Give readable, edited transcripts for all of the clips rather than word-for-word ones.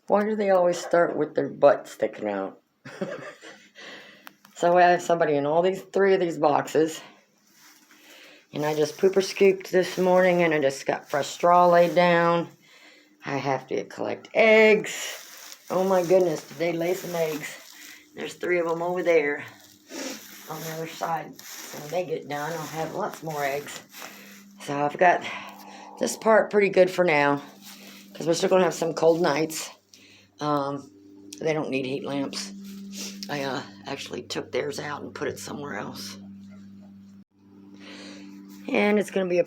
Why do they always start with their butt sticking out? So I have somebody in all these 3 of these boxes. And I just pooper scooped this morning and I just got fresh straw laid down. I have to collect eggs. Oh my goodness, did they lay some eggs? There's 3 of them over there on the other side. So when they get done, I'll have lots more eggs. So I've got this part pretty good for now, because we're still going to have some cold nights. They don't need heat lamps. I actually took theirs out and put it somewhere else. And it's going to be a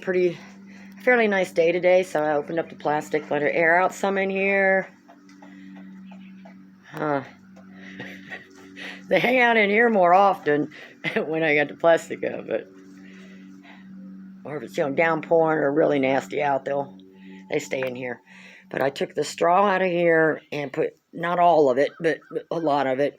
fairly nice day today, so I opened up the plastic, let it air out some in here. They hang out in here more often when I got the plastic up, or if it's downpouring or really nasty out, they stay in here. But I took the straw out of here and put, not all of it, but a lot of it.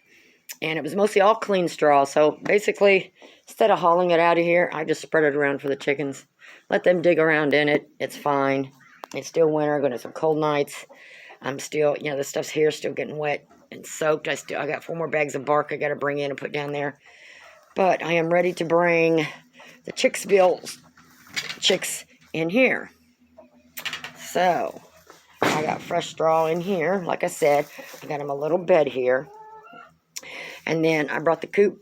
And it was mostly all clean straw. So basically, instead of hauling it out of here, I just spread it around for the chickens. Let them dig around in it. It's fine. It's still winter, going to some cold nights. I'm still, the stuff's here still getting wet and soaked. I got 4 more bags of bark I got to bring in and put down there. But I am ready to bring the chicks in here. So I got fresh straw in here. Like I said, I got them a little bed here. And then I brought the coop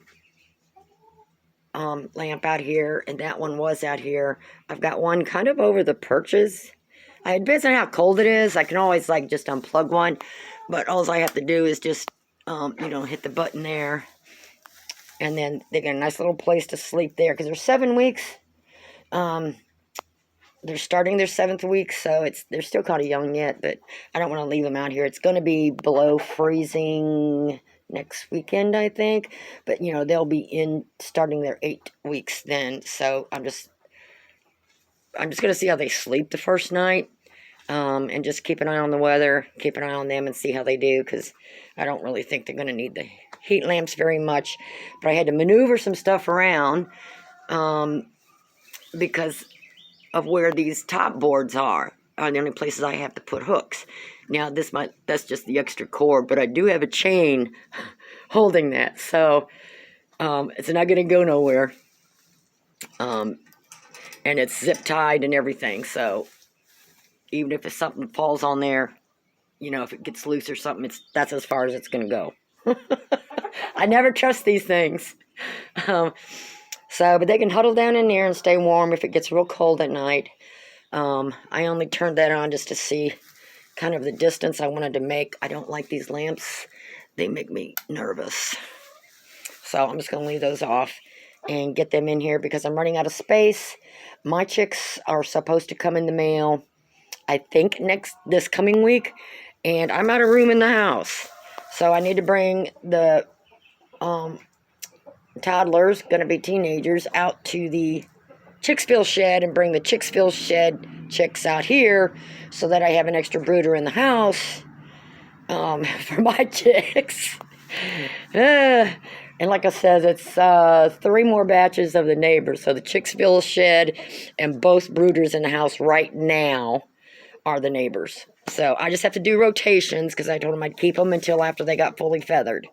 lamp out here, and that one was out here. I've got one kind of over the perches. It depends on how cold it is. I can always just unplug one, but all I have to do is just hit the button there, and then they get a nice little place to sleep there, because they're 7 weeks. They're starting their 7th week, so they're still kind of young yet, but I don't want to leave them out here. It's going to be below freezing next weekend, I think, but they'll be starting their 8 weeks then. So I'm just going to see how they sleep the first night, and just keep an eye on the weather, keep an eye on them, and see how they do, because I don't really think they're going to need the heat lamps very much. But I had to maneuver some stuff around because of where these top boards are the only places I have to put hooks. Now that's just the extra cord, but I do have a chain holding that, so it's not going to go nowhere. And it's zip tied and everything, so even if something falls on there, if it gets loose or something, that's as far as it's going to go. I never trust these things. But they can huddle down in there and stay warm if it gets real cold at night. I only turned that on just to see kind of the distance I wanted to make. I don't like these lamps. They make me nervous. So I'm just going to leave those off and get them in here because I'm running out of space. My chicks are supposed to come in the mail, I think, this coming week. And I'm out of room in the house. So I need to bring the toddlers, going to be teenagers, out to the Chicksville shed and bring the Chicksville shed chicks out here so that I have an extra brooder in the house for my chicks. And like I said, it's 3 more batches of the neighbors. So the Chicksville shed and both brooders in the house right now are the neighbors. So I just have to do rotations because I told them I'd keep them until after they got fully feathered.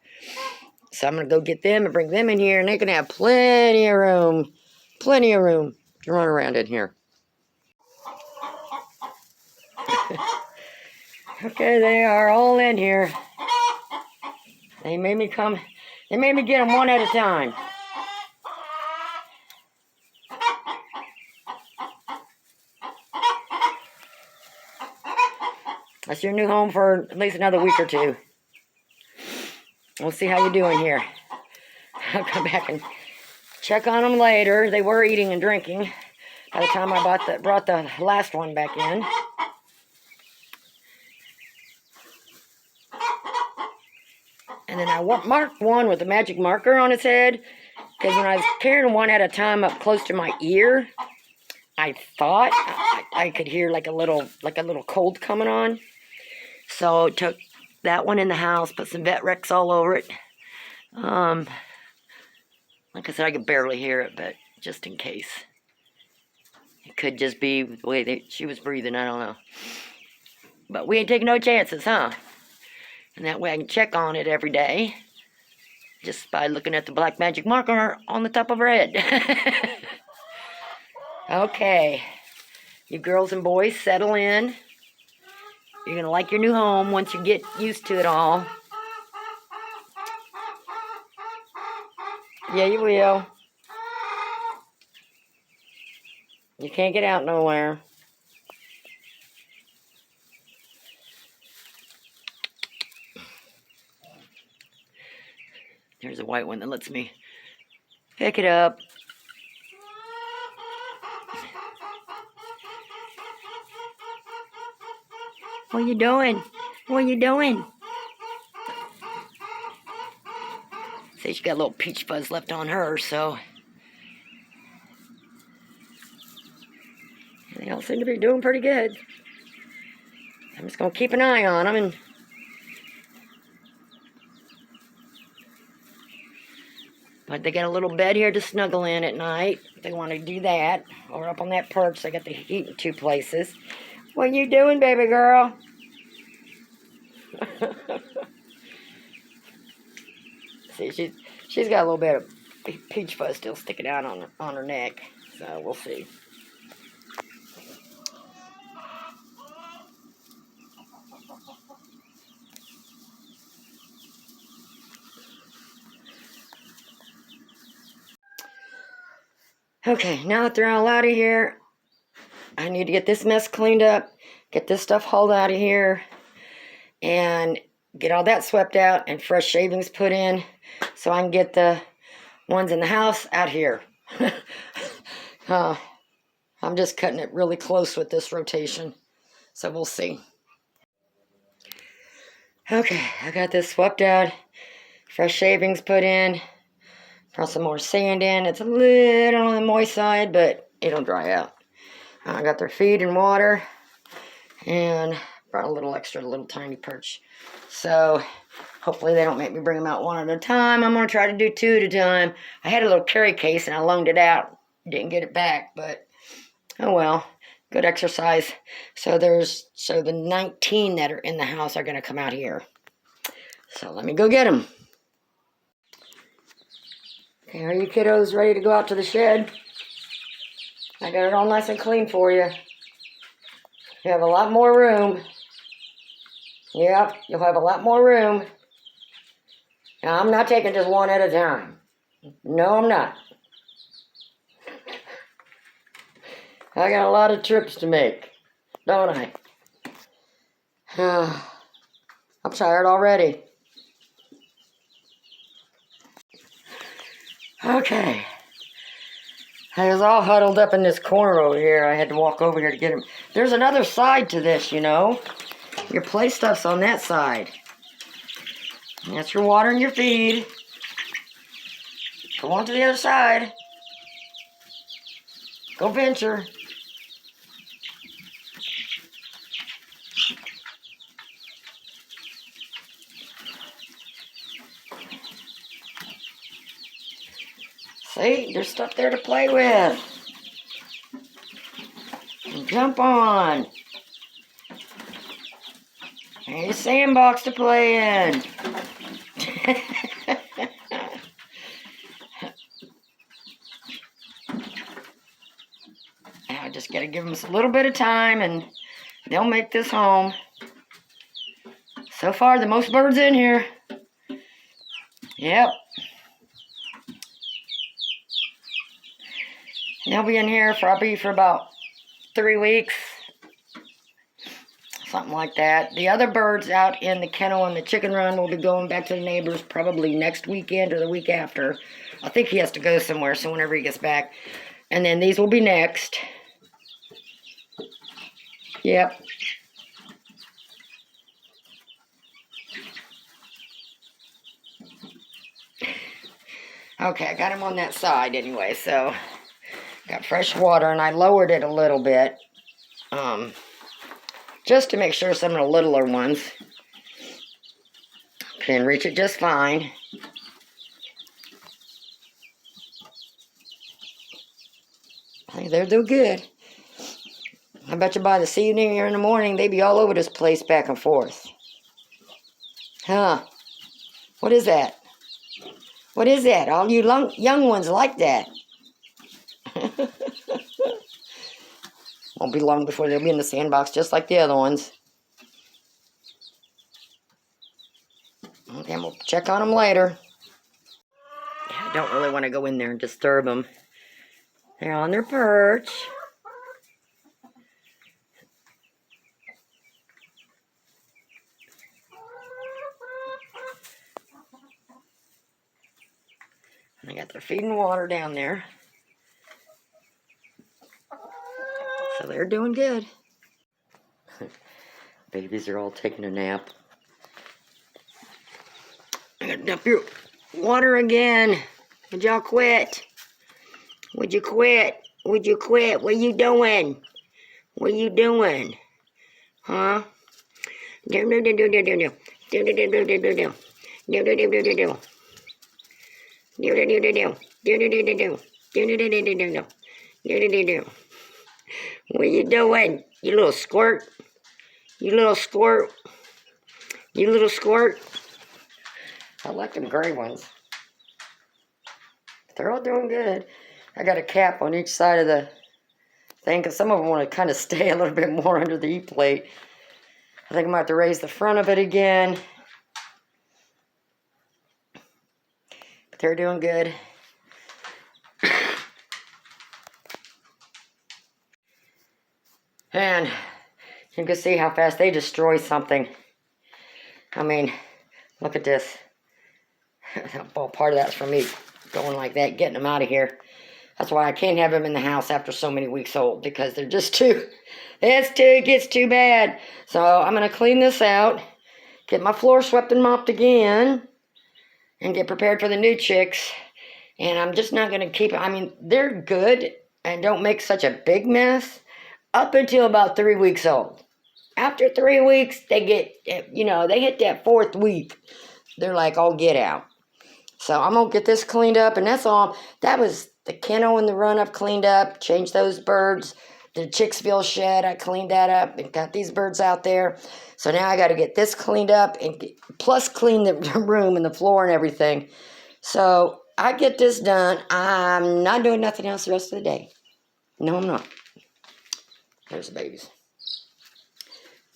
So I'm going to go get them and bring them in here, and they can have plenty of room to run around in here. Okay, they are all in here. They made me get them one at a time. That's your new home for at least another week or 2. We'll see how you're doing here. I'll come back and check on them later. They were eating and drinking by the time I brought the last one back in. And then I marked one with a magic marker on its head, because when I was carrying one at a time up close to my ear, I thought I could hear like a little cold coming on. So I took that one in the house, put some Vet Rex all over it. Like I said, I could barely hear it, but just in case. It could just be the way she was breathing, I don't know. But we ain't taking no chances, huh? And that way I can check on it every day. Just by looking at the black magic marker on the top of her head. Okay. You girls and boys, settle in. You're going to like your new home once you get used to it all. Yeah, you will. You can't get out nowhere. There's a white one that lets me pick it up. What are you doing? What are you doing? See, she got a little peach fuzz left on her, so they all seem to be doing pretty good. I'm just going to keep an eye on them. But they got a little bed here to snuggle in at night. If they want to do that. Or up on that perch, they got the heat in 2 places. What are you doing, baby girl? See, she's got a little bit of peach fuzz still sticking out on her neck. So we'll see. Okay, now that they're all out of here, I need to get this mess cleaned up, get this stuff hauled out of here, and get all that swept out and fresh shavings put in so I can get the ones in the house out here. I'm just cutting it really close with this rotation, so we'll see. Okay, I got this swept out, fresh shavings put in, brought some more sand in. It's a little on the moist side, but it'll dry out. I got their feed and water, and brought a little extra, little tiny perch. So hopefully they don't make me bring them out one at a time. I'm going to try to do 2 at a time. I had a little carry case and I loaned it out. Didn't get it back, but oh well. Good exercise. So the 19 that are in the house are going to come out here. So let me go get them. Okay, are you kiddos ready to go out to the shed? I got it all nice and clean for you. You have a lot more room. Yep, you'll have a lot more room. Now, I'm not taking just 1 at a time. No, I'm not. I got a lot of trips to make, don't I? I'm tired already. Okay. I was all huddled up in this corner over here. I had to walk over here to get him. There's another side to this, you know. Your play stuff's on that side. And that's your water and your feed. Go on to the other side. Go venture. See, there's stuff there to play with. And jump on. There's a sandbox to play in. I just got to give them a little bit of time and they'll make this home. So far, the most birds in here. Yep. And they'll be in here probably for about 3 weeks. Something like that. The other birds out in the kennel and the chicken run will be going back to the neighbors probably next weekend or the week after. I think he has to go somewhere, so whenever he gets back. And then these will be next. Yep. Okay, I got him on that side anyway, so got fresh water, and I lowered it a little bit. Just to make sure some of the littler ones can reach it just fine. Hey, they're doing good. I bet you by this evening or in the morning, they'd be all over this place back and forth. Huh? What is that? What is that? All you young ones like that. Won't be long before they'll be in the sandbox just like the other ones. Okay, we'll check on them later. Yeah, I don't really want to go in there and disturb them. They're on their perch. They got their feed and water down there. So they're doing good. Babies are all taking a nap. I gotta dump your water again. Would y'all quit? Would you quit? Would you quit? What you doing? What you doing? Huh? Do do do do do do do do do do do do do do do do do do do do. Do do do do do do do do do do do do do do do do do do do. What you doing? You little squirt. You little squirt. You little squirt. I like them gray ones. They're all doing good. I got a cap on each side of the thing because some of them want to kind of stay a little bit more under the E-plate. I think I might have to raise the front of it again. But they're doing good. And you can see how fast they destroy something. I mean, look at this. Well, part of that's from me going like that, getting them out of here. That's why I can't have them in the house after so many weeks old, because they're just it gets too bad. So I'm going to clean this out, get my floor swept and mopped again, and get prepared for the new chicks. And I'm just not going to keep, I mean, they're good and don't make such a big mess up until about 3 weeks old. After 3 weeks, they get, you know, they hit that 4th week. They're like, oh, get out. So I'm going to get this cleaned up, and that's all. That was the kennel and the run-up cleaned up, changed those birds. The Chicksville shed, I cleaned that up and got these birds out there. So now I got to get this cleaned up and plus clean the room and the floor and everything. So I get this done. I'm not doing nothing else the rest of the day. No, I'm not. There's the babies.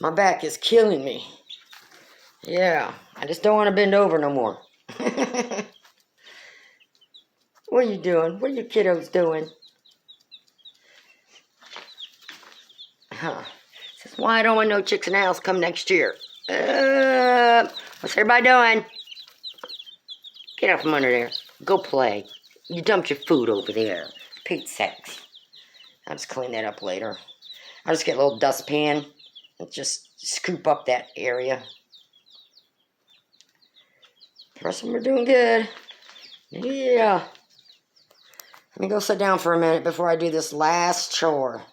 My back is killing me. Yeah, I just don't want to bend over no more. What are you doing? What are you kiddos doing? Huh. Says, why don't I know chicks in the house come next year? What's everybody doing? Get out from under there. Go play. You dumped your food over there. Pete's sakes. I'll just clean that up later. I'll just get a little dustpan and just scoop up that area. The rest of them are doing good. Yeah. Let me go sit down for a minute before I do this last chore.